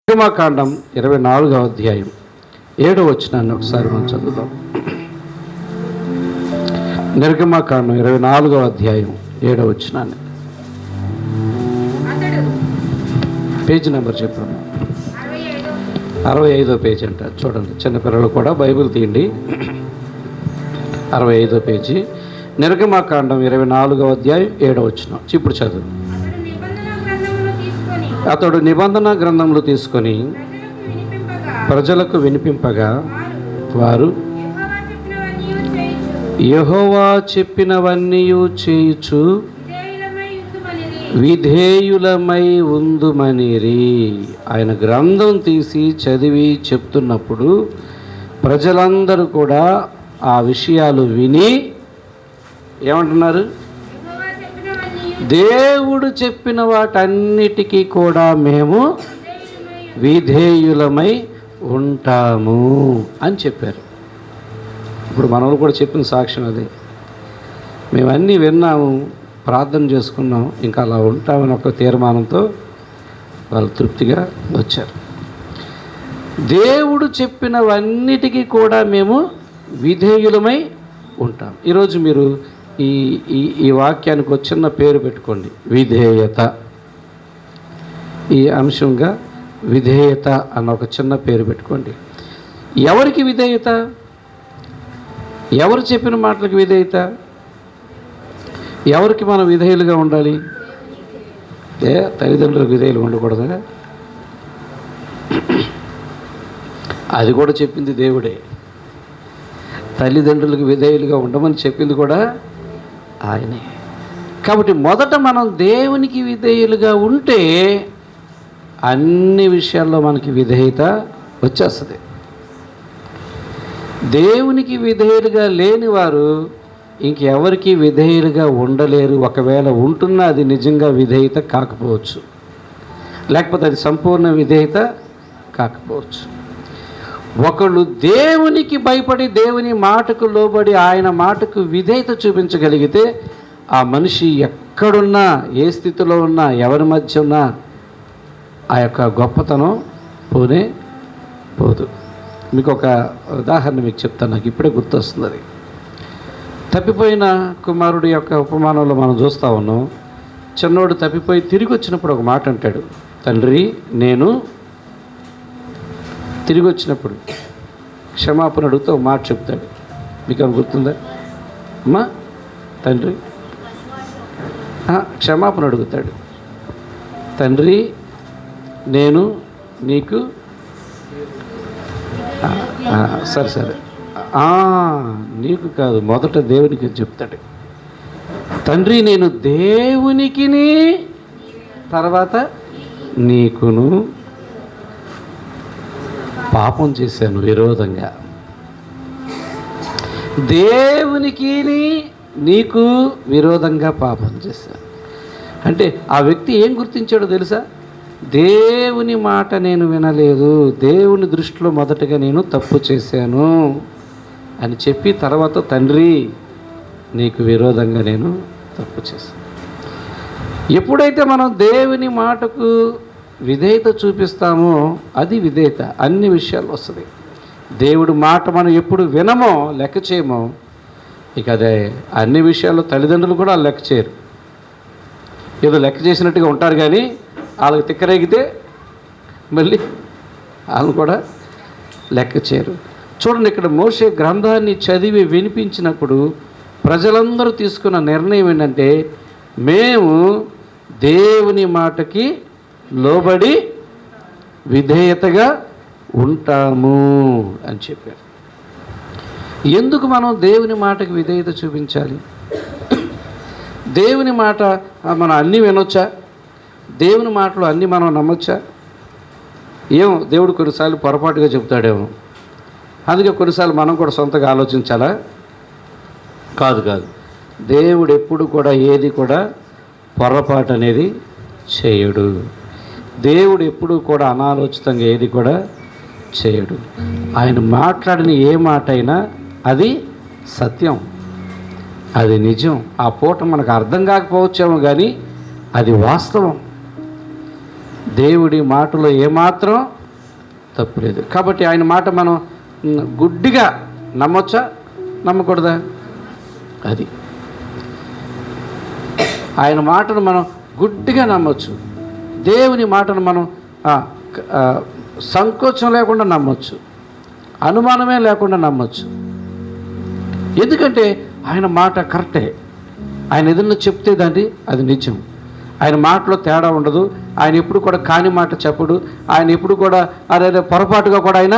నిర్గమకాండం 24వ అధ్యాయం 7వ వచనాన్ని ఒకసారి మనం చదువుదాం. నిర్గమకాండం 24వ అధ్యాయం 7వ వచనాన్ని, పేజీ నెంబర్ చెప్పండి. 65వ పేజీ అంట. చూడండి, చిన్నపిల్లలు కూడా బైబిల్ తీయండి. 65వ పేజీ, నిర్గమకాండం 24వ అధ్యాయం 7వ వచనం. ఇప్పుడు చదువు. అతడు నిబంధన గ్రంథములు తీసుకొని ప్రజలకు వినిపింపగా వారు యెహోవా చెప్పినవన్నీ చేయుచు విధేయులమై ఉందుమనిరి. ఆయన గ్రంథం తీసి చదివి చెప్తున్నప్పుడు ప్రజలందరూ కూడా ఆ విషయాలు విని ఏమంటున్నారు? దేవుడు చెప్పిన వాటన్నిటికీ కూడా మేము విధేయులమై ఉంటాము అని చెప్పారు. ఇప్పుడు మనల్ని కూడా చెప్పిన సాక్ష్యం అదే. మేమన్నీ విన్నాము, ప్రార్థన చేసుకున్నాం, ఇంకా అలా ఉంటామని ఒక తీర్మానంతో వాళ్ళు తృప్తిగా వచ్చారు. దేవుడు చెప్పినవన్నిటికీ కూడా మేము విధేయులమై ఉంటాం. ఈరోజు మీరు ఈ ఈ ఈ వాక్యానికి ఒక చిన్న పేరు పెట్టుకోండి, విధేయత. ఈ అంశంగా విధేయత అన్న ఒక చిన్న పేరు పెట్టుకోండి. ఎవరికి విధేయత? ఎవరు చెప్పిన మాటలకు విధేయత? ఎవరికి మనం విధేయులుగా ఉండాలి? తల్లిదండ్రులకు విధేయులు ఉండకూడదా? అది కూడా చెప్పింది దేవుడే. తల్లిదండ్రులకు విధేయులుగా ఉండమని చెప్పింది కూడా ఆయనే. కాబట్టి మొదట మనం దేవునికి విధేయులుగా ఉంటే అన్ని విషయాల్లో మనకి విధేయత వచ్చేస్తుంది. దేవునికి విధేయులుగా లేని వారు ఇంకెవరికి విధేయులుగా ఉండలేరు. ఒకవేళ ఉంటున్నా అది నిజంగా విధేయత కాకపోవచ్చు, లేకపోతే అది సంపూర్ణ విధేయత కాకపోవచ్చు. ఒకళ్ళు దేవునికి భయపడి దేవుని మాటకు లోబడి ఆయన మాటకు విధేయత చూపించగలిగితే ఆ మనిషి ఎక్కడున్నా, ఏ స్థితిలో ఉన్నా, ఎవరి మధ్య ఉన్నా ఆ యొక్క గొప్పతనం పోనే పోదు. మీకు ఒక ఉదాహరణ మీకు చెప్తాను, నాకు ఇప్పుడే గుర్తొస్తుంది. అది తప్పిపోయిన కుమారుడి యొక్క ఉపమానంలో మనం చూస్తూ ఉన్నాం. చిన్నోడు తప్పిపోయి తిరిగి వచ్చినప్పుడు ఒక మాట అంటాడు, తండ్రి నేను తిరిగి వచ్చినప్పుడు క్షమాపణ అడుగుతూ ఒక మాట చెప్తాడు. మీకు ఏమైనా గుర్తుందా? అమ్మా తండ్రి క్షమాపణ అడుగుతాడు, తండ్రి నేను నీకు సరే నీకు కాదు, మొదట దేవునికి చెప్తాడు. తండ్రి నేను దేవునికి, తర్వాత నీకును పాపం చేశాను విరోధంగా. దేవునికి నీకు విరోధంగా పాపం చేశాను అంటే ఆ వ్యక్తి ఏం గుర్తించాడో తెలుసా? దేవుని మాట నేను వినలేదు, దేవుని దృష్టిలో మొదటగా నేను తప్పు చేశాను అని చెప్పి తర్వాత తండ్రి నీకు విరోధంగా నేను తప్పు చేశాను. ఎప్పుడైతే మనం దేవుని మాటకు విధేయత చూపిస్తామో అది విధేయత అన్ని విషయాల్లో వస్తుంది. దేవుడి మాట మనం ఎప్పుడు వినమో, లెక్క చేయమో, ఇక అదే అన్ని విషయాల్లో తల్లిదండ్రులు కూడా లెక్క చేయరు. ఏదో లెక్క చేసినట్టుగా ఉంటారు, కానీ వాళ్ళకి తిక్కరేగితే మళ్ళీ వాళ్ళు కూడా లెక్క చేయరు. చూడండి, ఇక్కడ మోషే గ్రంథాన్ని చదివి వినిపించినప్పుడు ప్రజలందరూ తీసుకున్న నిర్ణయం ఏంటంటే మేము దేవుని మాటకి లోబడి విధేయతగా ఉంటాము అని చెప్పారు. ఎందుకు మనం దేవుని మాటకి విధేయత చూపించాలి? దేవుని మాట మనం అన్నీ వినొచ్చా? దేవుని మాటలు అన్నీ మనం నమ్మొచ్చా? ఏమో దేవుడు కొన్నిసార్లు పొరపాటుగా చెప్తాడేమో, అందుకే కొన్నిసార్లు మనం కూడా సొంతగా ఆలోచించాలా? కాదు. దేవుడు ఎప్పుడు కూడా ఏది కూడా పొరపాటు అనేది చేయడు. దేవుడు ఎప్పుడూ కూడా అనాలోచితంగా ఏది కూడా చేయడు. ఆయన మాట్లాడిన ఏ మాట అయినా అది సత్యం, అది నిజం. ఆ పూట మనకు అర్థం కాకపోవచ్చేమో, కానీ అది వాస్తవం. దేవుడి మాటలో ఏమాత్రం తప్పు లేదు. కాబట్టి ఆయన మాట మనం గుడ్డిగా నమ్మొచ్చా, నమ్మకూడదా? అది ఆయన మాటను మనం గుడ్డిగా నమ్మొచ్చు. దేవుని మాటను మనం సంకోచం లేకుండా నమ్మొచ్చు, అనుమానమే లేకుండా నమ్మొచ్చు. ఎందుకంటే ఆయన మాట కరెక్టే. ఆయన ఏదన్నా చెప్తే దాన్ని అది నిజం. ఆయన మాటలో తేడా ఉండదు. ఆయన ఎప్పుడు కూడా కాని మాట చెప్పడు. ఆయన ఎప్పుడు కూడా అదే పొరపాటుగా కూడా ఆయన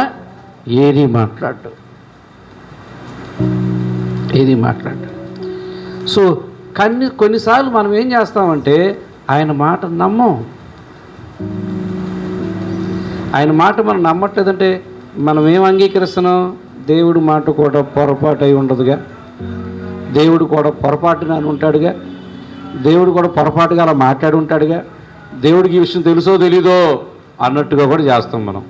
ఏది మాట్లాడు. సో కొన్నిసార్లు మనం ఏం చేస్తామంటే ఆయన మాట నమ్మం. ఆయన మాట మనం నమ్మట్లేదంటే మనం ఏం అంగీకరిస్తున్నాం? దేవుడి మాట కూడా పొరపాటు అయి ఉండదుగా, దేవుడు కూడా పొరపాటున అని ఉంటాడుగా, దేవుడు కూడా పొరపాటుగా అలా మాట్లాడి ఉంటాడుగా, దేవుడికి ఈ విషయం తెలుసో తెలీదో అన్నట్టుగా కూడా చేస్తాం మనం.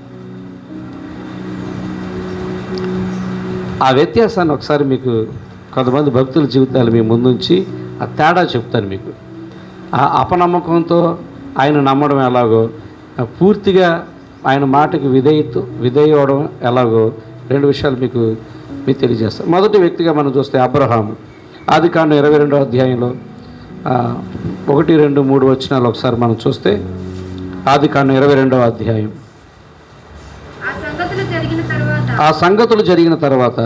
ఆ వ్యత్యాసాన్ని ఒకసారి మీకు కొంతమంది భక్తుల జీవితాలు మీ ముందుంచి ఆ తేడా చెప్తాను మీకు. ఆ అపనమ్మకంతో ఆయన నమ్మడం ఎలాగో, పూర్తిగా ఆయన మాటకి విధేయవడం ఎలాగో రెండు విషయాలు మీకు తెలియజేస్తాను. మొదటి వ్యక్తిగా మనం చూస్తే అబ్రహాము. ఆదికాండం 22వ అధ్యాయంలో 1, 2, 3 వచనాలు ఒకసారి మనం చూస్తే, ఆదికాండం 22వ అధ్యాయం. ఆ సంగతులు జరిగిన తర్వాత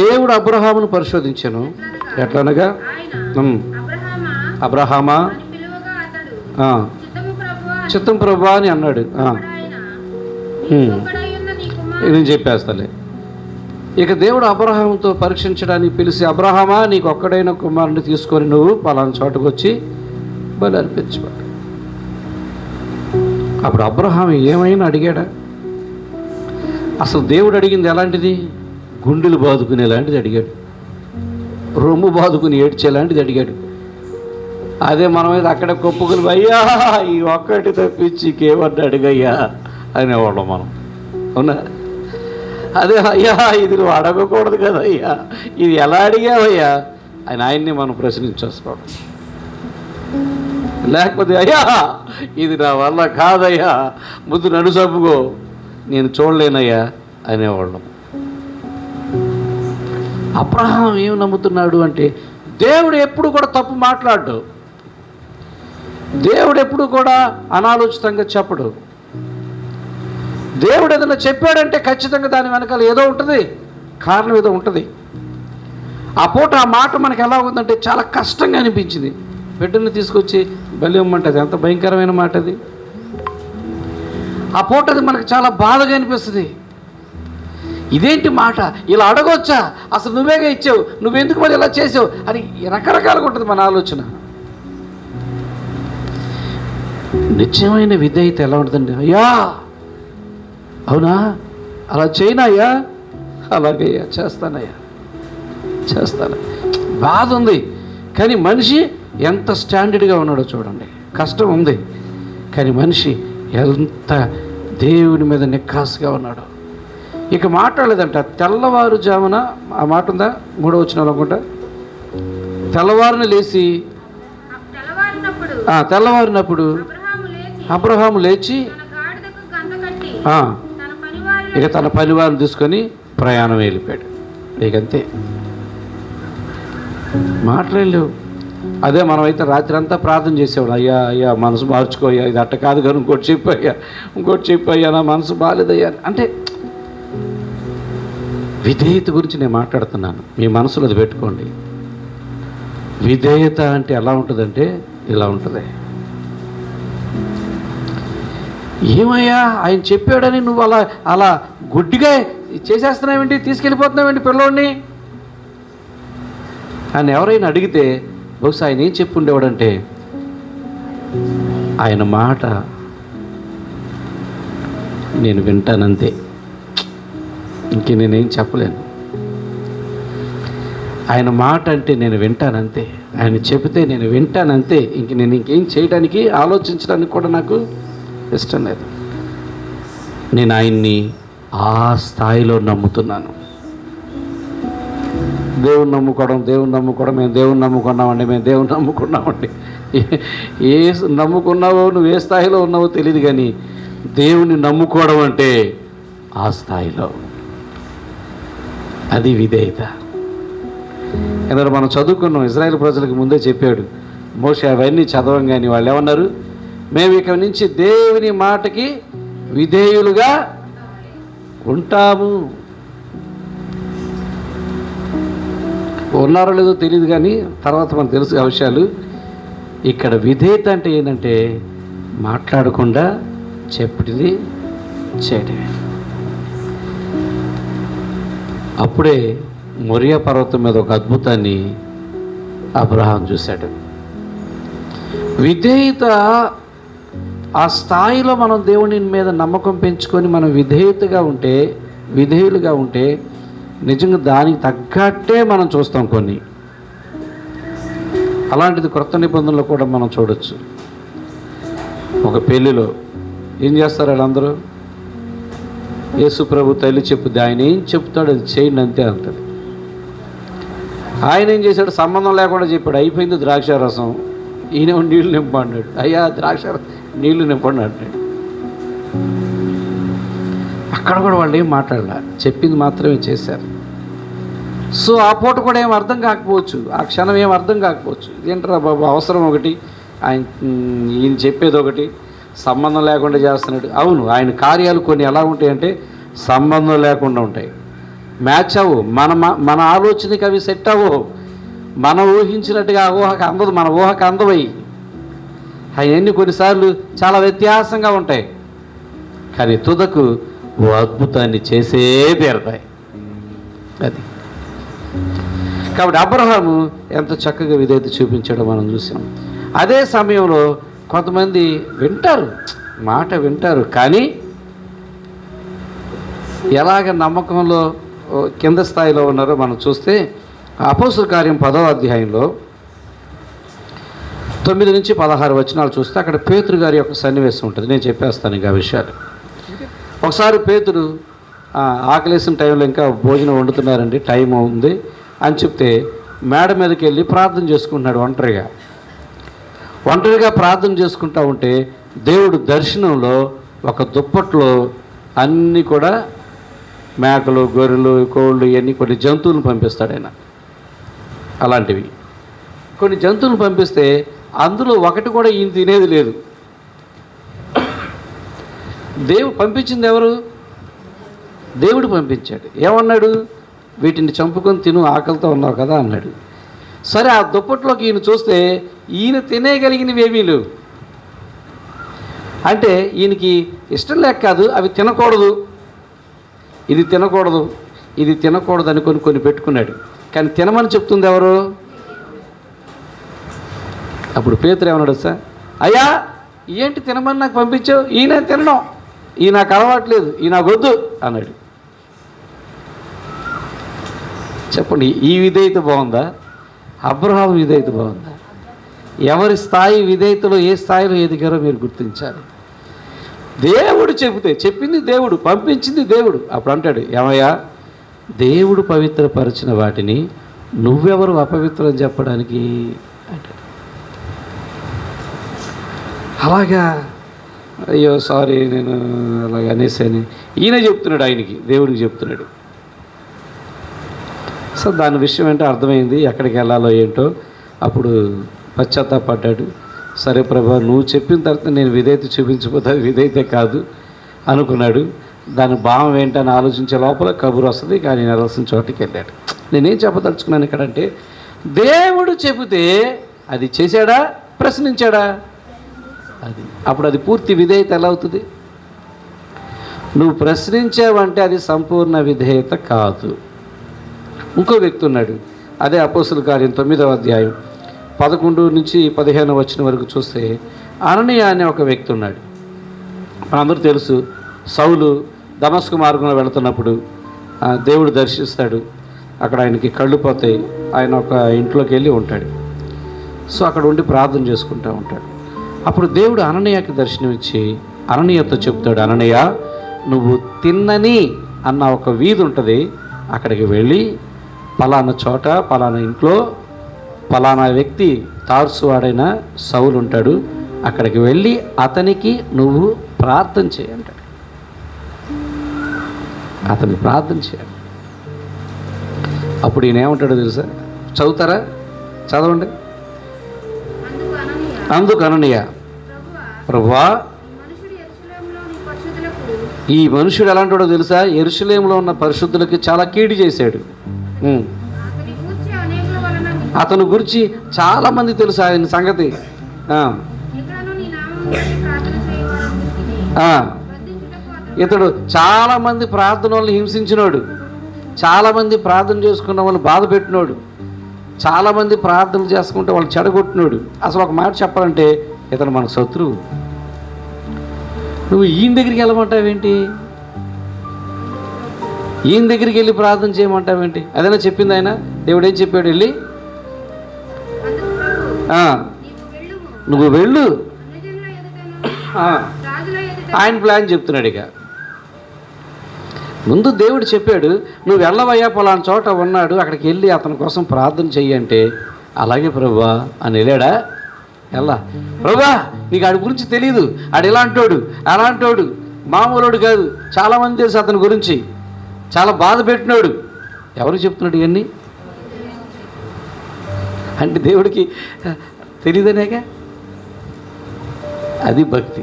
దేవుడు అబ్రహామును పరిశోధించెను. ఎట్లనగా, అబ్రహామా, చిత్తం ప్రభువా అని అన్నాడు. నేను చెప్పేస్తాలే. ఇక దేవుడు అబ్రహాముతో పరీక్షించడానికి పిలిచి, అబ్రహామా, నీకు ఒక్కడైన కుమారుని తీసుకొని నువ్వు పలానా చోటుకు వచ్చి బలి అర్పించబడు. అప్పుడు అబ్రహాం ఏమైనా అడిగాడా? అసలు దేవుడు అడిగింది ఎలాంటిది? గుండెలు బాదుకునేలాంటిది అడిగాడు, రొమ్ము బాదుకుని ఏడ్చేలాంటిది అడిగాడు. అదే మనమైతే అక్కడ కొప్పుకుని, అయ్యా ఈ ఒక్కటి తప్పించి ఇంకేమన్నా అడిగయ్యా అనేవాళ్ళం మనం, అవునా? అదే, అయ్యా ఇది నువ్వు అడగకూడదు కదా అయ్యా, ఇది ఎలా అడిగావయ్యా అని ఆయన్ని మనం ప్రశ్నించేసుకోవడం. లేకపోతే, అయ్యా ఇది నా వల్ల కాదయ్యా, ముందు నన్ను చంపుకో, నేను చూడలేనయ్యా అనేవాళ్ళం. అబ్రహాం ఏం నమ్ముతున్నాడు అంటే, దేవుడు ఎప్పుడు కూడా తప్పు మాట్లాడు, దేవుడు ఎప్పుడు కూడా అనాలోచితంగా చెప్పడు. దేవుడు ఏదైనా చెప్పాడంటే ఖచ్చితంగా దాని వెనకాల ఏదో ఉంటుంది, కారణం ఏదో ఉంటుంది. ఆ పూట ఆ మాట మనకు ఎలా ఉందంటే చాలా కష్టంగా అనిపించింది. బిడ్డని తీసుకొచ్చి బలి ఇమ్మంటది, ఎంత భయంకరమైన మాట అది. ఆ పూట అది మనకు చాలా బాధగా అనిపిస్తుంది. ఇదేంటి మాట, ఇలా అడగొచ్చా, అసలు నువ్వేగా ఇచ్చావు, నువ్వెందుకు మరి ఇలా చేసావు అని రకరకాలుగా ఉంటుంది మన ఆలోచన. నిత్యమైన విధేయత ఎలా ఉంటుందండి? అయ్యా అవునా, అలా చేయనా అయ్యా, అలాగయ్యా చేస్తానయ్యా, చేస్తాను. బాధ ఉంది, కానీ మనిషి ఎంత స్టాండర్డ్గా ఉన్నాడో చూడండి. కష్టం ఉంది, కానీ మనిషి ఎంత దేవుని మీద నిక్కాసుగా ఉన్నాడో. ఇక మాట్లాడలేదంట. తెల్లవారుజామున, ఆ మాట ఉందా 3వ వచనంలో అనుకుంటా, తెల్లవారున లేచి, తెల్లవారినప్పుడు అబ్రహాము లేచి ఇక తన పనివారిని తీసుకొని ప్రయాణం వెళ్ళిపోయాడు. ఇకంతే, మాట్లాడలేవు. అదే మనమైతే రాత్రి అంతా ప్రార్థన చేసేవాడు, అయ్యా అయ్యా మనసు మార్చుకోయ్యా, ఇది అట్ట కాదు కానీ ఇంకోటి చెప్పయ్యా నా మనసు బాగాలేదయ్యా అంటే. విధేయత గురించి నేను మాట్లాడుతున్నాను, మీ మనసులో అది పెట్టుకోండి. విధేయత అంటే ఎలా ఉంటుందంటే ఇలా ఉంటుంది. ఏమయ్యా ఆయన చెప్పాడని నువ్వు అలా గుడ్డిగా చేసేస్తున్నావేంటి, తీసుకెళ్ళిపోతున్నావేంటి పిల్లోడిని అని ఎవరైనా అడిగితే బహుశా ఆయన ఏం చెప్పుండేవాడంటే, ఆయన మాట నేను వింటానంతే, ఇంక నేనేం చెప్పలేను. ఆయన మాట అంటే నేను వింటానంతే, ఆయన చెబితే నేను వింటానంతే, నేను ఇంకేం చేయడానికి ఆలోచించడానికి కూడా నాకు ఇష్టం లేదు. నేను ఆయన్ని ఆ స్థాయిలో నమ్ముతున్నాను. దేవుని నమ్ముకోవడం మేము దేవుని నమ్ముకున్నామండి ఏ నమ్ముకున్నావో, నువ్వు ఏ స్థాయిలో ఉన్నావో తెలియదు, కానీ దేవుని నమ్ముకోవడం అంటే ఆ స్థాయిలో, అది విధేయత. ఎందుకంటే మనం చదువుకున్నాం, ఇజ్రాయేల్ ప్రజలకు ముందే చెప్పాడు మోషే, అవన్నీ చదవంగాని వాళ్ళు ఏమన్నారు? మేము ఇక నుంచి దేవుని మాటకి విధేయులుగా ఉంటాము. ఉన్నారో లేదో తెలియదు, కానీ తర్వాత మనకు తెలుసు ఆ విషయాలు. ఇక్కడ విధేయత అంటే ఏంటంటే మాట్లాడకుండా చెప్పినది చేయడమే. అప్పుడే మొరియా పర్వతం మీద ఒక అద్భుతాన్ని అబ్రహాం చూశాడు. విధేయత ఆ స్థాయిలో మనం దేవుని మీద నమ్మకం పెంచుకొని మనం విధేయులుగా ఉంటే నిజంగా దానికి తగ్గట్టే మనం చూస్తాం. కొన్ని అలాంటిది క్రొత్త నిబంధనలో కూడా మనం చూడొచ్చు. ఒక పెళ్ళిలో ఏం చేస్తారు వాళ్ళందరూ? యేసు ప్రభు తల్లి చెప్పుద్ది, ఆయన ఏం చెప్తాడు అది చేయండి అంతే అంటది. ఆయన ఏం చేశాడు? సంబంధం లేకుండా చెప్పాడు, అయిపోయింది ద్రాక్షారసం, ఈయన నీళ్లు నింపన్నాడు. అయ్యా ద్రాక్ష నీళ్లు నింపండి అంటాడు. అక్కడ కూడా వాళ్ళు ఏం మాట్లాడలే, చెప్పింది మాత్రమే చేశారు. సో ఆ పూట కూడా ఏం అర్థం కాకపోవచ్చు, ఆ క్షణం ఏం అర్థం కాకపోవచ్చు. ఇదేంటారా బాబు, అవసరం ఒకటి, ఈయన చెప్పేది ఒకటి, సంబంధం లేకుండా చేస్తున్నాడు. అవును, ఆయన కార్యాలు కొన్ని ఎలా ఉంటాయంటే సంబంధం లేకుండా ఉంటాయి, మ్యాచ్ అవ్వు, మన ఆలోచనకి అవి సెట్ అవ్వవు, మనం ఊహించినట్టుగా ఊహకు అందదు, మన ఊహకు అందవయి. అవన్నీ కొన్నిసార్లు చాలా వ్యత్యాసంగా ఉంటాయి, కానీ తుదకు ఓ అద్భుతాన్ని చేసే తీరతాయి. అది కాబట్టి అబ్రహాము ఎంత చక్కగా విధేయత చూపించాడో మనం చూసాం. అదే సమయంలో కొంతమంది మాట వింటారు, కానీ ఎలాగ నమ్మకంలో కింద స్థాయిలో ఉన్నారో మనం చూస్తే అపోస్తలుల కార్యం 10వ అధ్యాయంలో 9 నుంచి 16 వచనాలు చూస్తే అక్కడ పేతురు గారి యొక్క సన్నివేశం ఉంటుంది. నేను చెప్పేస్తాను ఇంకా విషయాలు. ఒకసారి పేతురు ఆకలేసిన టైంలో ఇంకా భోజనం వండుతున్నారండి, టైం ఉంది అని చెప్తే మేడ మీదకి వెళ్ళి ప్రార్థన చేసుకుంటున్నాడు. ఒంటరిగా ప్రార్థన చేసుకుంటూ ఉంటే దేవుడు దర్శనంలో ఒక దుప్పట్లో అన్నీ కూడా మేకలు, గొర్రెలు, కోళ్ళు, ఇవన్నీ కొన్ని జంతువులను పంపిస్తాడు ఆయన. అలాంటివి కొన్ని జంతువులను పంపిస్తే అందులో ఒకటి కూడా ఈయన తినేది లేదు. దేవుడు పంపించింది ఎవరు? దేవుడు పంపించాడు. ఏమన్నాడు? వీటిని చంపుకొని తిను, ఆకలితో ఉన్నావు కదా అన్నాడు. సరే, ఆ దుప్పట్లోకి ఈయన చూస్తే ఈయన తినేయగలిగినవి ఏమీ లేవు. అంటే ఈయనకి ఇష్టం లేక కాదు, అవి తినకూడదు, ఇది తినకూడదు, ఇది తినకూడదు అనుకొని కొన్ని పెట్టుకున్నాడు. కానీ తినమని చెప్తుంది ఎవరు? అప్పుడు పేతురు ఏమన్నాడు? సార్ అయ్యా, ఏంటి తినమని నాకు పంపించావు? ఈయన తినడం, ఈ నాకు అలవాట్లేదు, ఈ నాకు వద్దు అన్నాడు. చెప్పండి, ఈ విధేయత బాగుందా? అబ్రహాము విధేయత బాగుందా? ఎవరి స్థాయి విధేయతలో ఏ స్థాయిలో ఎదిగారో మీరు గుర్తించాలి. దేవుడు చెప్పింది దేవుడు, పంపించింది దేవుడు. అప్పుడు అంటాడు, ఏమయ్యా, దేవుడు పవిత్రపరిచిన వాటిని నువ్వెవరు అపవిత్రం చెప్పడానికి అంటాడు. అలాగా అయ్యో సారీ నేను అలాగ అనేసాను ఈయన చెప్తున్నాడు, ఆయనకి దేవుడికి చెప్తున్నాడు. సో దాని విషయం ఏంటో అర్థమైంది, ఎక్కడికి వెళ్ళాలో ఏంటో. అప్పుడు పశ్చాత్తాపడ్డాడు. సరే ప్రభా, నువ్వు చెప్పిన తర్వాత నేను విధేయత చూపించకపోతే అది విధేయతే కాదు అనుకున్నాడు. దాని భావం ఏంటని ఆలోచించే లోపల కబురు వస్తుంది, కానీ వెళ్ళాల్సిన చోటికి వెళ్ళాడు. నేనేం చెప్పదలుచుకున్నాను ఇక్కడంటే, దేవుడు చెబితే అది చేశాడా, ప్రశ్నించాడా? అది అప్పుడు అది పూర్తి విధేయత ఎలా అవుతుంది? నువ్వు ప్రశ్నించావంటే అది సంపూర్ణ విధేయత కాదు. ఇంకో వ్యక్తి ఉన్నాడు, అదే అపోస్తలుల కార్యం 9వ అధ్యాయం 11 నుంచి 15 వచనం వరకు చూస్తే అననీయ అనే ఒక వ్యక్తి ఉన్నాడు. మనందరూ తెలుసు, సౌలు దమస్కు మార్గంలో వెళుతున్నప్పుడు దేవుడు దర్శిస్తాడు. అక్కడ ఆయనకి కళ్ళు పోతాయి, ఆయన ఒక ఇంట్లోకి వెళ్ళి ఉంటాడు. సో అక్కడ ఉండి ప్రార్థన చేసుకుంటూ ఉంటాడు. అప్పుడు దేవుడు అననీయకి దర్శనమిచ్చి అననీయతో చెప్తాడు, అననీయ, నువ్వు తిన్నని అన్న ఒక వీధి ఉంటుంది, అక్కడికి వెళ్ళి పలానా చోట పలానా ఇంట్లో పలానా వ్యక్తి తార్సు వాడైన సౌలు ఉంటాడు, అక్కడికి వెళ్ళి అతనికి నువ్వు ప్రార్థన చేయంటాడు. అతనికి ప్రార్థన చేయాలి. అప్పుడు ఈయన ఏమంటాడో తెలుసా? చదువుతారా? చదవండి. అందుకు అననీయ, ప్రభువా, ఈ మనుషుడు ఎలాంటివాడో తెలుసా? యెరూషలేములో ఉన్న పరిశుద్ధులకి చాలా కీడు చేశాడు. అతని గురించి చాలామంది తెలుసు ఆయన సంగతి. ఇతడు చాలామంది ప్రార్థన వాళ్ళని హింసించినోడు, చాలామంది ప్రార్థన చేసుకున్న వాళ్ళు బాధ పెట్టినోడు, చాలామంది ప్రార్థనలు చేసుకుంటే వాళ్ళు చెడగొట్టినోడు. అసలు ఒక మాట చెప్పాలంటే ఇతను మన శత్రువు. నువ్వు ఈయన దగ్గరికి వెళ్ళమంటావేంటి? ఈయన దగ్గరికి వెళ్ళి ప్రార్థన చేయమంటావేంటి? అదైనా చెప్పింది ఆయన. దేవుడు ఏం చెప్పాడు? వెళ్ళి నువ్వు వెళ్ళు. ఆయన ప్లాన్ చెప్తున్నాడు. ఇక ముందు దేవుడు చెప్పాడు, నువ్వు వెళ్ళవయ్యా, పలానా చోట ఉన్నాడు, అక్కడికి వెళ్ళి అతని కోసం ప్రార్థన చెయ్యంటే అలాగే ప్రభువా అని వెళ్ళాడా? ఎలా? ప్రభువా, నీకు ఆడి గురించి తెలియదు, ఆడు ఇలాంటోడు అలాంటోడు, మామూలుడు కాదు, చాలామంది తెలుసు అతని గురించి, చాలా బాధ పెట్టినోడు. ఎవరు చెప్తున్నాడు ఇవన్నీ? అంటే దేవుడికి తెలియదనేగా. అది భక్తి.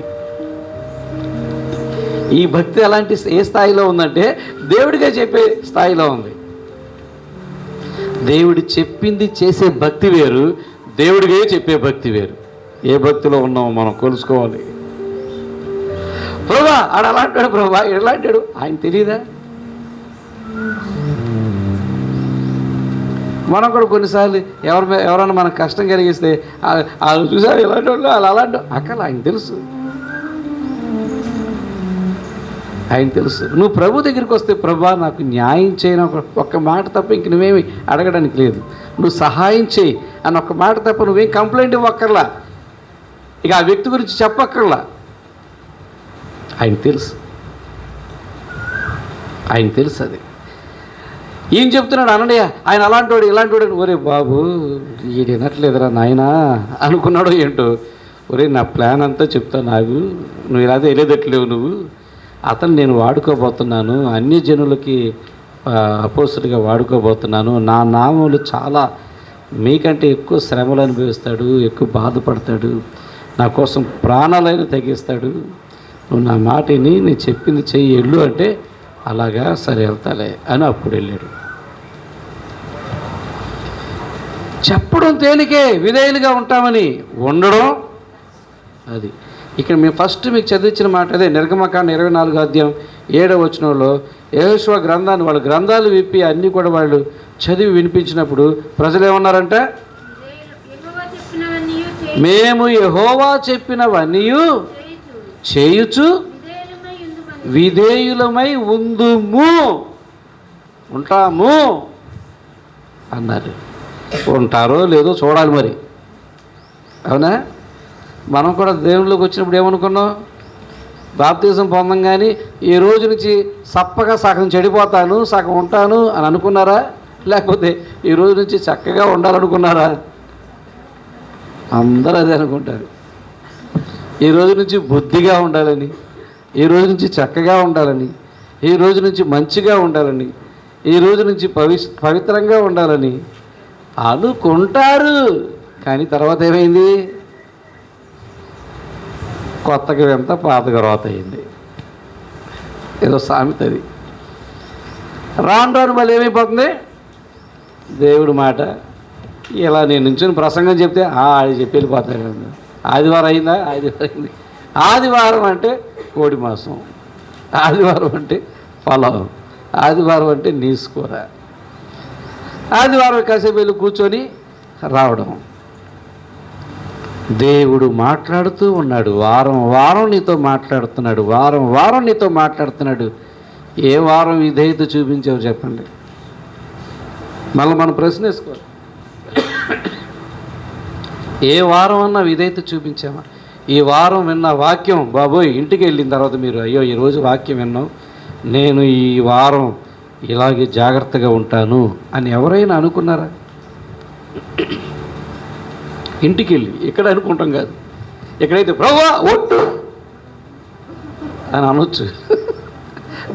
ఈ భక్తి అలాంటి ఏ స్థాయిలో ఉందంటే దేవుడిగా చెప్పే స్థాయిలో ఉంది. దేవుడు చెప్పింది చేసే భక్తి వేరు, దేవుడిగా చెప్పే భక్తి వేరు. ఏ భక్తిలో ఉన్నామో మనం కొలుసుకోవాలి. ప్రభువా ఆడు అలాంటాడు, ప్రభువా ఎలాంటాడు, ఆయన తెలియదా? మనం కూడా కొన్నిసార్లు ఎవరైనా మనకు కష్టం కలిగిస్తే వాళ్ళు చూసారు ఇలాంటి వాళ్ళు, వాళ్ళు అలాంటి అక్కడ ఆయన తెలుసు. ఆయన తెలుసు. నువ్వు ప్రభు దగ్గరికి వస్తే, ప్రభువా నాకు న్యాయం చేయని ఒక్క మాట తప్ప ఇంక నువ్వేమి అడగడానికి లేదు, నువ్వు సహాయం చేయి అని ఒక్క మాట తప్ప నువ్వేం కంప్లైంట్ ఇవ్వక్కర్లా, ఇక ఆ వ్యక్తి గురించి చెప్పక్కర్లా. ఆయన తెలుసు. ఆయన తెలుసు. అది ఏం చెప్తున్నాడు? అననీయ ఆయన అలాంటివాడు ఇలాంటివాడు. ఒరే బాబు, ఈడు వినట్లేదురా నాయనా అనుకున్నాడో ఏంటో. ఒరే నా ప్లాన్ అంతా చెప్తా నాకు, నువ్వు ఇలా వెళ్ళేదట్లేవు. నువ్వు అతను నేను వాడుకోబోతున్నాను, అన్య జనులకి అపోస్తులుగా వాడుకోబోతున్నాను. నా నామములు చాలా మీకంటే ఎక్కువ శ్రమలు అనుభవిస్తాడు, ఎక్కువ బాధపడతాడు, నా కోసం ప్రాణాలైనా తగ్గిస్తాడు. నువ్వు నా మాటని నేను చెప్పింది చెయ్యి, వెళ్ళు అంటే అలాగా సరే వెళ్తాలే అని అప్పుడు వెళ్ళాడు. చెప్పడం తేలికే, విధేయులుగా ఉంటామని ఉండడం అది. ఇక్కడ మేము ఫస్ట్ మీకు చదివించిన మాట అదే. నిర్గమకాండ 24వ అధ్యాయం 7వ వచనంలో యెహోషువ గ్రంథాన్ని, వాళ్ళ గ్రంథాలు విప్పి అన్నీ కూడా వాళ్ళు చదివి వినిపించినప్పుడు ప్రజలు ఏమన్నారంట? మేము యెహోవా చెప్పినవన్నీ చేయుచు విధేయులమై ఉందుము, ఉంటాము అన్నారు. ఉంటారో లేదో చూడాలి మరి. అవునా? మనం కూడా దేవుళ్ళలోకి వచ్చినప్పుడు ఏమనుకున్నాం? బాప్తిజం పొందంగానే ఈ రోజు నుంచి సప్పగా సగం చెడిపోతాను, సగం ఉంటాను అని అనుకున్నారా? లేకపోతే ఈ రోజు నుంచి చక్కగా ఉండాలనుకున్నారా? అందరూ అదే అనుకుంటారు. ఈ రోజు నుంచి బుద్ధిగా ఉండాలని, ఈ రోజు నుంచి చక్కగా ఉండాలని, ఈ రోజు నుంచి మంచిగా ఉండాలని, ఈ రోజు నుంచి పవిత్రంగా ఉండాలని అనుకుంటారు. కానీ తర్వాత ఏమైంది? కొత్తగా ఎంత పాతగా రోత అయింది. ఏదో సామెత అది. రాను రాను మళ్ళీ ఏమైపోతుంది? దేవుడి మాట ఇలా నేను నుంచుని ప్రసంగం చెప్తే అది చెప్పి వెళ్ళిపోతాడు. ఆదివారం అయిందా? ఆదివారం అయింది. ఆదివారం అంటే కోడి మాంసం, ఆదివారం అంటే పొలం, ఆదివారం అంటే నీసుకోర, ఆదివారం కాసేపు వెళ్ళి కూర్చొని రావడం. దేవుడు మాట్లాడుతూ ఉన్నాడు. వారం వారం నీతో మాట్లాడుతున్నాడు, వారం వారం నీతో మాట్లాడుతున్నాడు. ఏ వారం విధేయత చూపించావు చెప్పండి? మళ్ళీ మనం ప్రశ్న వేసుకోవాలి. ఏ వారం అన్నా విధేయత చూపించామా? ఈ వారం విన్న వాక్యం, బాబోయ్ ఇంటికి వెళ్ళిన తర్వాత మీరు అయ్యో ఈరోజు వాక్యం విన్నాం, నేను ఈ వారం ఇలాగే జాగ్రత్తగా ఉంటాను అని ఎవరైనా అనుకున్నారా? ఇంటికి వెళ్ళి ఇక్కడ అనుకుంటాం కాదు, ఎక్కడైతే ప్రభువా ఒట్టు అని అనొచ్చు.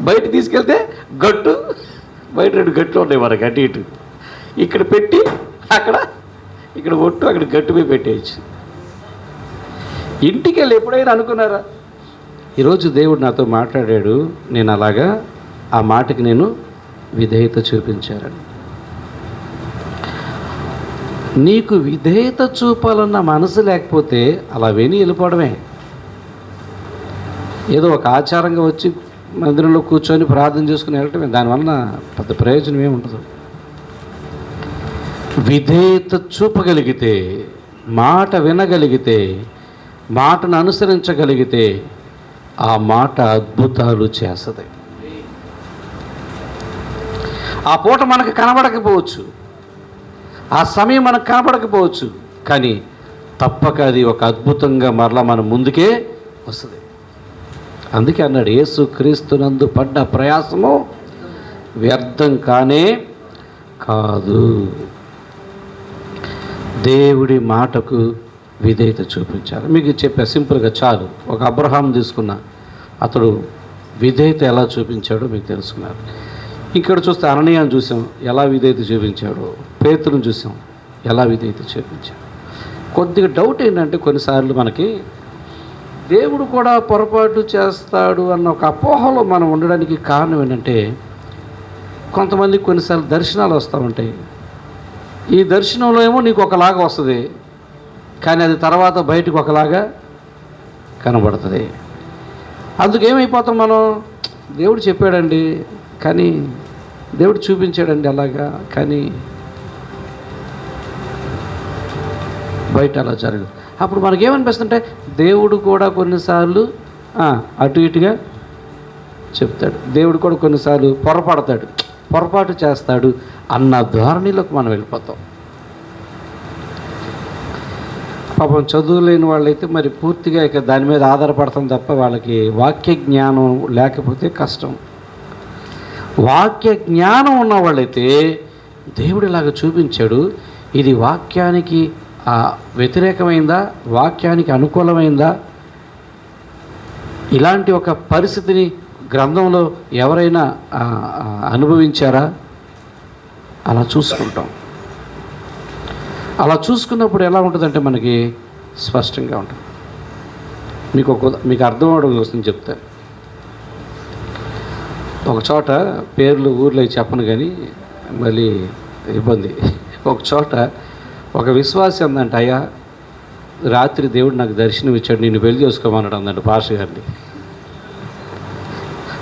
బయట తీసుకెళ్తే గట్టు, బయట 2 గట్లు ఉన్నాయి మనకి అటు ఇటు, ఇక్కడ పెట్టి అక్కడ ఇక్కడ ఒట్టు, అక్కడ గట్టు మీద పెట్టేయచ్చు. ఇంటికి వెళ్ళి ఎప్పుడైనా అనుకున్నారా ఈరోజు దేవుడు నాతో మాట్లాడాడు, నేను అలాగా ఆ మాటకి నేను విధేయత చూపించారని. నీకు విధేయత చూపాలన్న మనసు లేకపోతే అలా విని వెళ్ళిపోవడమే. ఏదో ఒక ఆచారంగా వచ్చి మందిరంలో కూర్చొని ప్రార్థన చేసుకుని వెళ్ళటమే, దానివల్ల పెద్ద ప్రయోజనం ఏమి ఉండదు. విధేయత చూపగలిగితే, మాట వినగలిగితే, మాటను అనుసరించగలిగితే ఆ మాట అద్భుతాలు చేస్తుంది. ఆ పూట మనకు కనబడకపోవచ్చు, ఆ సమయం మనకు కనబడకపోవచ్చు, కానీ తప్పక అది ఒక అద్భుతంగా మరలా మన ముందుకే వస్తుంది. అందుకే అన్నాడు, యేసు క్రీస్తునందు పడ్డ ప్రయాసము వ్యర్థం కానే కాదు. దేవుడి మాటకు విధేయత చూపించాలి. మీకు చెప్పా సింపుల్గా చాలు. ఒక అబ్రహాం తీసుకున్న, అతడు విధేయత ఎలా చూపించాడో మీకు తెలుసుకున్నారు. ఇక్కడ చూస్తే అననీయాను చూసాం ఎలా విధేయత చూపించాడో, పేతురుని చూసాం ఎలా విధేయత చూపించాడు. కొద్దిగా డౌట్ ఏంటంటే కొన్నిసార్లు మనకి దేవుడు కూడా పొరపాటు చేస్తాడు అన్న ఒక అపోహలో మనం ఉండడానికి కారణం ఏంటంటే, కొంతమంది కొన్నిసార్లు దర్శనాలు వస్తూ ఉంటాయి. ఈ దర్శనంలో ఏమో నీకు ఒకలాగా వస్తుంది, కానీ అది తర్వాత బయటకు ఒకలాగా కనబడుతుంది. అందుకేమైపోతాం మనం, దేవుడు చెప్పాడండి కానీ, దేవుడు చూపించాడండి అలాగా కానీ బయట అలా జరగదు. అప్పుడు మనకేమనిపిస్తుంటే దేవుడు కూడా కొన్నిసార్లు అటు ఇటుగా చెప్తాడు, దేవుడు కూడా కొన్నిసార్లు పొరపాటు చేస్తాడు అన్న ధోరణిలోకి మనం వెళ్ళిపోతాం. పాపం చదువు లేని వాళ్ళైతే మరి పూర్తిగా ఇక దాని మీద ఆధారపడతాం తప్ప వాళ్ళకి వాక్య జ్ఞానం లేకపోతే కష్టం. వాక్య జ్ఞానం ఉన్నవాళ్ళైతే దేవుడు ఇలాగ చూపించాడు, ఇది వాక్యానికి వ్యతిరేకమైందా, వాక్యానికి అనుకూలమైందా, ఇలాంటి ఒక పరిస్థితిని గ్రంథంలో ఎవరైనా అనుభవించారా, అలా చూసుకుంటాం. అలా చూసుకున్నప్పుడు ఎలా ఉంటుందంటే మనకి స్పష్టంగా ఉంటుంది. మీకు అర్థం అవడం కోసం చెప్తాను. ఒక చోట పేర్లు ఊర్లో చెప్పను కానీ మళ్ళీ ఇబ్బంది. ఒక చోట ఒక విశ్వాసి అందంట, అయ్యా రాత్రి దేవుడు నాకు దర్శనం ఇచ్చాడు, నిన్ను పెళ్లి చేసుకోమన్నాడు అందంట పాస్టర్ గారిని.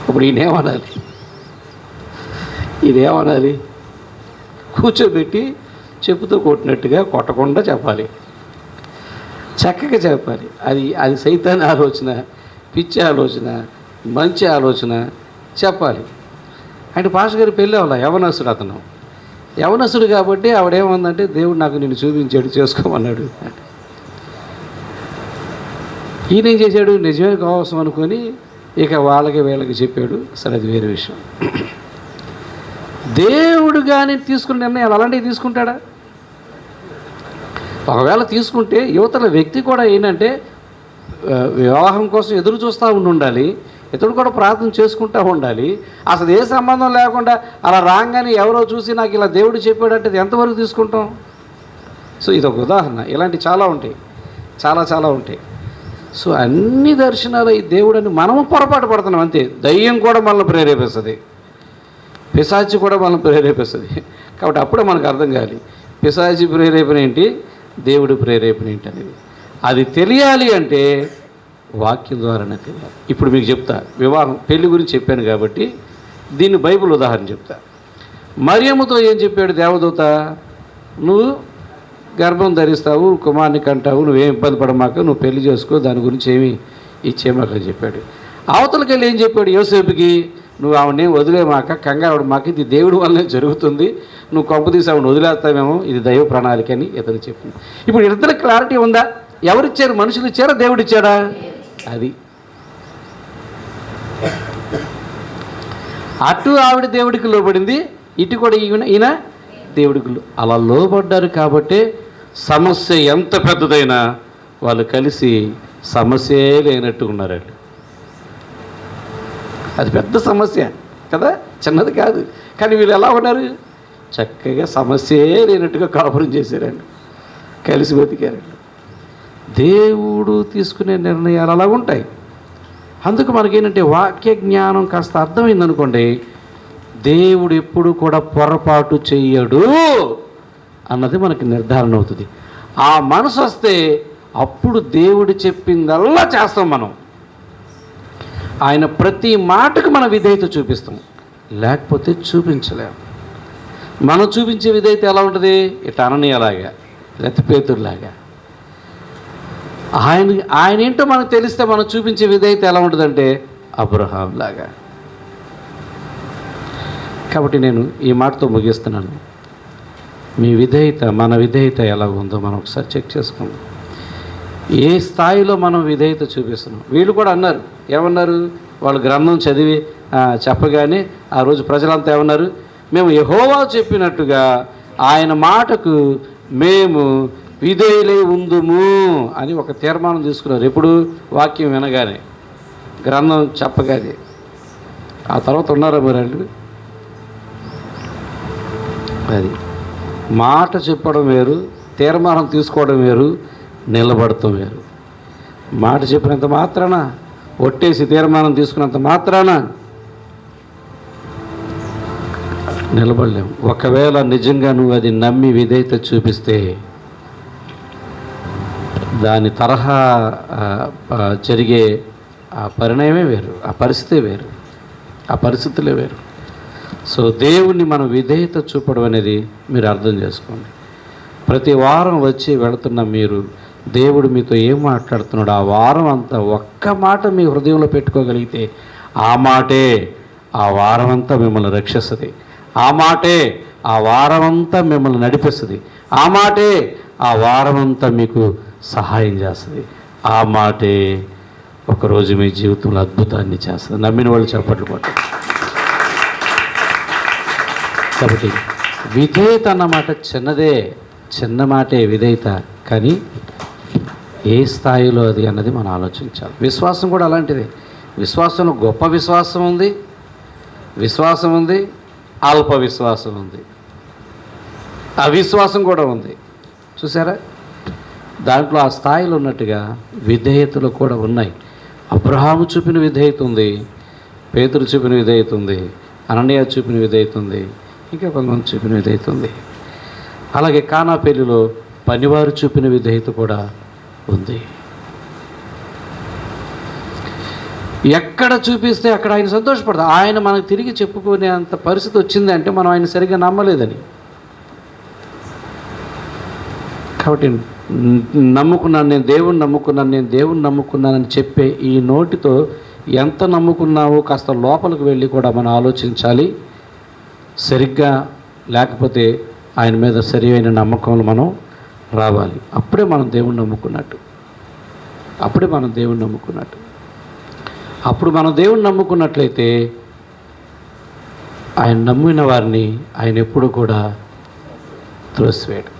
ఇప్పుడు ఈయనేమనాలి? కూర్చోబెట్టి చెప్పుతో కొట్టినట్టుగా కొట్టకుండా చెప్పాలి, చక్కగా చెప్పాలి. అది సైతాన్ ఆలోచన, పిచ్చి ఆలోచన, మంచి ఆలోచన చెప్పాలి. అంటే పాస్టర్ గారి పెళ్ళి అవ్వాలి, యవనస్తుడు అతను, యవనస్తుడు కాబట్టి ఆవిడేమందంటే దేవుడు నాకు నిన్ను చూపించాడు, చేసుకోమన్నాడు. ఈయనేం చేశాడు, నిజమే కావాల్సిన అనుకొని ఇక వీళ్ళకి చెప్పాడు. సరే, అది వేరే విషయం. దేవుడు కానీ తీసుకున్న నిర్ణయాలు అలాంటివి తీసుకుంటాడా? ఒకవేళ తీసుకుంటే యువతల వ్యక్తి కూడా ఏంటంటే వివాహం కోసం ఎదురు చూస్తూ ఉండాలి, ఇతడు కూడా ప్రార్థన చేసుకుంటూ ఉండాలి. అసలు ఏ సంబంధం లేకుండా అలా రాగానే ఎవరో చూసి నాకు ఇలా దేవుడు చెప్పాడంటే అది ఎంతవరకు తీసుకుంటాం? సో ఇది ఒక ఉదాహరణ. ఇలాంటి చాలా ఉంటాయి, చాలా ఉంటాయి. సో అన్ని దర్శనాలు ఈ దేవుడని మనము పొరపాటు పడుతున్నాం అంతే. దయ్యం కూడా మనల్ని ప్రేరేపిస్తుంది, పిశాచి కూడా మనల్ని ప్రేరేపిస్తుంది. కాబట్టి అప్పుడే మనకు అర్థం కావాలి పిశాచి ప్రేరేపణ ఏంటి, దేవుడు ప్రేరేపణ ఏంటి అనేది. అది తెలియాలి అంటే వాక్యం ద్వారానే తెలియాలి. ఇప్పుడు మీకు చెప్తా, వివాహం పెళ్లి గురించి చెప్పాను కాబట్టి దీన్ని బైబిల్ ఉదాహరణ చెప్తా. మరియమ్మతో ఏం చెప్పాడు దేవదూత, నువ్వు గర్భం ధరిస్తావు, కుమారుని కంటావు, నువ్వేం ఇబ్బంది పడమాక, నువ్వు పెళ్లి చేసుకో, దాని గురించి ఏమి ఇచ్చేమాక చెప్పాడు. అవతలకి వెళ్ళి ఏం చెప్పాడు యోసేపుకి, నువ్వు ఆవిడని వదిలేమాక, కంగారు మాకు, ఇది దేవుడి వల్లనే జరుగుతుంది, నువ్వు కొంప తీసి ఆవిడని వదిలేస్తావేమో, ఇది దైవ ప్రణాళిక అని ఇతను చెప్పింది. ఇప్పుడు ఇద్దరు క్లారిటీ ఉందా? ఎవరిచ్చారు? మనుషులు ఇచ్చారా, దేవుడు ఇచ్చాడా? అది అటు ఆవిడ దేవుడికి లోబడింది, ఇటు కూడా ఈయన దేవుడికి అలా లోబడ్డారు. కాబట్టి సమస్య ఎంత పెద్దదైనా వాళ్ళు కలిసి సమస్యే లేనట్టు ఉన్నారండి. అది పెద్ద సమస్య కదా, చిన్నది కాదు. కానీ వీళ్ళు ఎలా ఉన్నారు? చక్కగా సమస్యే లేనట్టుగా కాపురం చేశారండి, కలిసి బతికారండి. దేవుడు తీసుకునే నిర్ణయాలు అలా ఉంటాయి. అందుకు మనకేంటంటే వాక్య జ్ఞానం కాస్త అర్థమైందనుకోండి, దేవుడు ఎప్పుడు కూడా పొరపాటు చెయ్యడు అన్నది మనకి నిర్ధారణ అవుతుంది. ఆ మనసు వస్తే అప్పుడు దేవుడు చెప్పిందల్లా చేస్తాం మనం. ఆయన ప్రతి మాటకు మన విధేయత చూపిస్తాం, లేకపోతే చూపించలేము. మనం చూపించే విధేయత ఎలా ఉంటుంది? ఇటు అననీయలాగా, లేకపోతే పేతురులాగా. ఆయన ఏంటో మనకు తెలిస్తే మనం చూపించే విధేయత ఎలా ఉంటుందంటే అబ్రహాం లాగా. కాబట్టి నేను ఈ మాటతో ముగిస్తున్నాను. మీ విధేయత, మన విధేయత ఎలా ఉందో మనం ఒకసారి చెక్ చేసుకుందాం. ఏ స్థాయిలో మనం విధేయత చూపిస్తున్నాం? వీళ్ళు కూడా అన్నారు, ఏమన్నారు? వాళ్ళు గ్రంథం చదివి చెప్పగానే ఆ రోజు ప్రజలంతా ఏమన్నారు? మేము యెహోవా చెప్పినట్టుగా ఆయన మాటకు మేము విధేయులై ఉందుము అని ఒక తీర్మానం తీసుకున్నారు. ఎప్పుడు? వాక్యం వినగానే, గ్రంథం చెప్పగానే. ఆ తర్వాత ఉన్నారా మరి వాళ్ళు? అది మాట చెప్పడం వేరు, తీర్మానం తీసుకోవడం వేరు, నిలబడటం వేరు. మాట చెప్పినంత మాత్రాన, ఒట్టేసి తీర్మానం తీసుకున్నంత మాత్రాన నిలబడలేము. ఒకవేళ నిజంగా నువ్వు అది నమ్మి విధేయత చూపిస్తే దాని తరహా జరిగే ఆ పరిణామమే వేరు, ఆ పరిస్థితే వేరు, ఆ పరిస్థితులే వేరు. సో దేవుణ్ణి మనం విధేయత చూపడం అనేది మీరు అర్థం చేసుకోండి. ప్రతి వారం వచ్చి వెళుతున్న మీరు, దేవుడు మీతో ఏం మాట్లాడుతున్నాడు ఆ వారం అంతా ఒక్క మాట మీ హృదయంలో పెట్టుకోగలిగితే ఆ మాటే ఆ వారం అంతా మిమ్మల్ని రక్షిస్తుంది. ఆ మాటే ఆ వారం అంతా మిమ్మల్ని నడిపిస్తుంది. ఆ మాటే ఆ వారం అంతా మీకు సహాయం చేస్తుంది. ఆ మాటే ఒకరోజు మీ జీవితంలో అద్భుతాన్ని చేస్తుంది. నమ్మిన వాళ్ళు చప్పట్లు కొట్టారు. కాబట్టి విధేయత అన్నమాట చిన్నదే, చిన్న మాటే విధేయత. కానీ ఏ స్థాయిలో అది అన్నది మనం ఆలోచించాలి. విశ్వాసం కూడా అలాంటిదే. విశ్వాసంలో గొప్ప విశ్వాసం ఉంది, విశ్వాసం ఉంది, అల్ప విశ్వాసం ఉంది, అవిశ్వాసం కూడా ఉంది. చూసారా? దాంట్లో ఆ స్థాయిలో ఉన్నట్టుగా విధేయతలు కూడా ఉన్నాయి. అబ్రహాము చూపిన విధేయత ఉంది, పేతురు చూపిన విధేయత ఉంది, అననీయ చూపిన విధేయత ఉంది, ఇంకా కొంతమంది చూపిన విధేయత ఉంది. అలాగే కానా పెళ్లిలో పనివారు చూపిన విధేయత కూడా ఉంది. ఎక్కడ చూపిస్తే అక్కడ ఆయన సంతోషపడతారు. ఆయన మనకు తిరిగి చెప్పుకునే అంత పరిస్థితి వచ్చిందంటే మనం ఆయన సరిగ్గా నమ్మలేదని. కాబట్టి నమ్ముకున్నాను, నేను దేవుణ్ణి నమ్ముకున్నాను, నేను దేవుణ్ణి నమ్ముకున్నానని చెప్పే ఈ నోటితో ఎంత నమ్ముకున్నావో కాస్త లోపలికి వెళ్ళి కూడా మనం ఆలోచించాలి. సరిగ్గా లేకపోతే ఆయన మీద సరైన నమ్మకంలో మనం రావాలి. అప్పుడే మనం దేవుణ్ణి నమ్ముకున్నట్టు, అప్పుడే మనం దేవుణ్ణి నమ్ముకున్నట్టు. అప్పుడు మనం దేవుణ్ణి నమ్ముకున్నట్లయితే ఆయన నమ్మిన వారిని ఆయన ఎప్పుడు కూడా త్రోసివేయడు.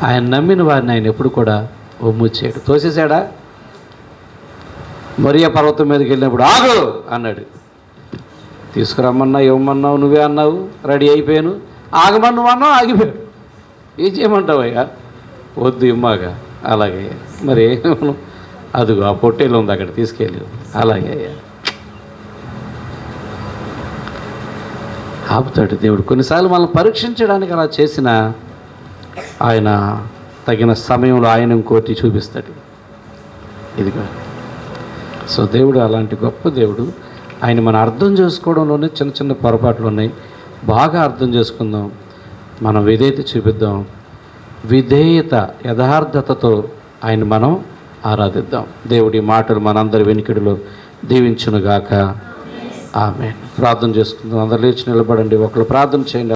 ఆయన నమ్మిన వారిని ఆయన ఎప్పుడు కూడా ఒమ్ము చేయడు. తోసేశాడా? మరియా పర్వతం మీదకి వెళ్ళినప్పుడు ఆగు అన్నాడు. తీసుకురమ్మన్నా ఇవ్వమన్నావు, నువ్వే అన్నావు, రెడీ అయిపోయాను. ఆగమని నువ్వు అన్నావు, ఆగిపోయాడు. ఏం చేయమంటావు అయ్యా? వద్దు ఇమ్మాగా. అలాగే మరి అదిగో ఆ పొట్టేలు ఉంది అక్కడ తీసుకెళ్ళి. అలాగే అయ్యా ఆపుతాడు దేవుడు. కొన్నిసార్లు మనల్ని పరీక్షించడానికి అలా చేసిన ఆయన తగిన సమయంలో ఆయన ఇంకోటి చూపిస్తాడు. ఇదిగో. సో దేవుడు అలాంటి గొప్ప దేవుడు. ఆయన మనం అర్థం చేసుకోవడంలోనే చిన్న చిన్న పొరపాట్లు ఉన్నాయి. బాగా అర్థం చేసుకుందాం, మనం విధేయత చూపిద్దాం. విధేయత యథార్థతతో ఆయన మనం ఆరాధిద్దాం. దేవుడి మాటలు మనందరి వెనుకడిలో దీవించునుగాక. ఆమేన్. ప్రార్థన చేసుకుందాం. అందరు లేచి నిలబడండి. ఒకళ్ళు ప్రార్థన చేయండి.